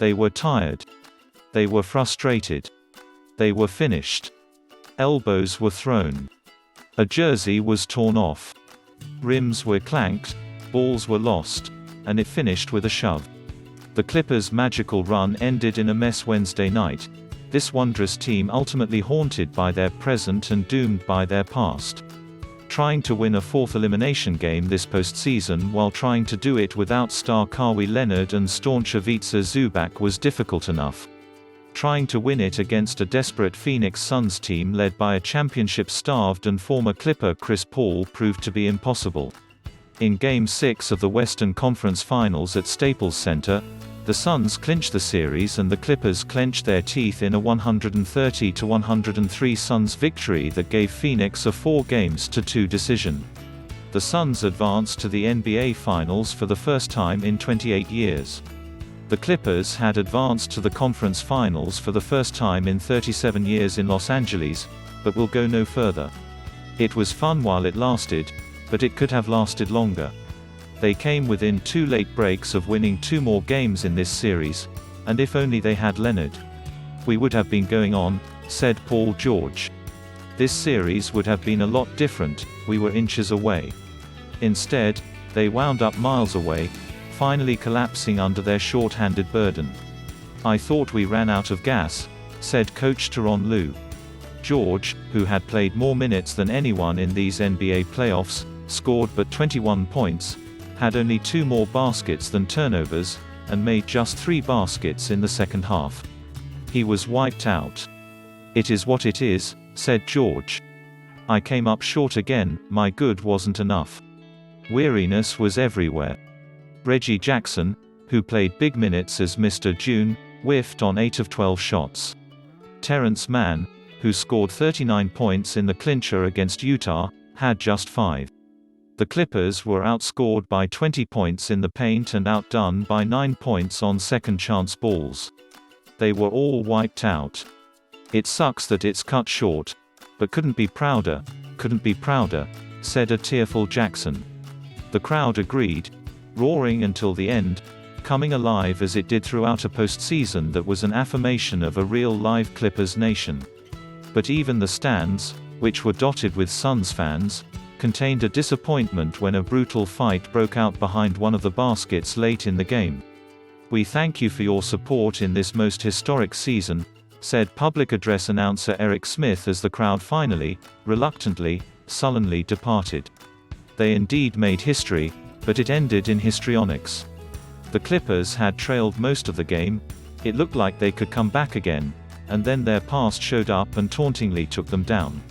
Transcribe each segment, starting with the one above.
They were tired. They were frustrated. They were finished. Elbows were thrown. A jersey was torn off. Rims were clanked, balls were lost, and it finished with a shove. The Clippers' magical run ended in a mess Wednesday night, this wondrous team ultimately haunted by their present and doomed by their past. Trying to win a fourth elimination game this postseason while trying to do it without star Kawhi Leonard and staunch Ivica Zubac was difficult enough. Trying to win it against a desperate Phoenix Suns team led by a championship-starved and former Clipper Chris Paul proved to be impossible. In Game 6 of the Western Conference Finals at Staples Center, the Suns clinched the series and the Clippers clenched their teeth in a 130-103 Suns victory that gave Phoenix a 4-2 decision. The Suns advanced to the NBA Finals for the first time in 28 years. The Clippers had advanced to the Conference Finals for the first time in 37 years in Los Angeles, but will go no further. It was fun while it lasted, but it could have lasted longer. They came within 2 late breaks of winning 2 more games in this series, and if only they had Leonard, we would have been going on, said Paul George. This series would have been a lot different, we were inches away. Instead, they wound up miles away, finally collapsing under their short-handed burden. I thought we ran out of gas, said coach Tyronn Lue. George, who had played more minutes than anyone in these NBA playoffs, scored but 21 points, had only 2 more baskets than turnovers, and made just 3 baskets in the second half. He was wiped out. It is what it is, said George. I came up short again, my good wasn't enough. Weariness was everywhere. Reggie Jackson, who played big minutes as Mr. June, whiffed on 8 of 12 shots. Terance Mann, who scored 39 points in the clincher against Utah, had just 5. The Clippers were outscored by 20 points in the paint and outdone by 9 points on second-chance balls. They were all wiped out. It sucks that it's cut short, but couldn't be prouder, said a tearful Jackson. The crowd agreed, roaring until the end, coming alive as it did throughout a postseason that was an affirmation of a real live Clippers nation. But even the stands, which were dotted with Suns fans, contained a disappointment when a brutal fight broke out behind one of the baskets late in the game. We thank you for your support in this most historic season, said public address announcer Eric Smith as the crowd finally, reluctantly, sullenly departed. They indeed made history, but it ended in histrionics. The Clippers had trailed most of the game, it looked like they could come back again, and then their past showed up and tauntingly took them down.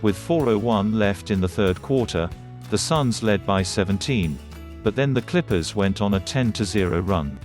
With 4:01 left in the third quarter, the Suns led by 17, but then the Clippers went on a 10-0 run.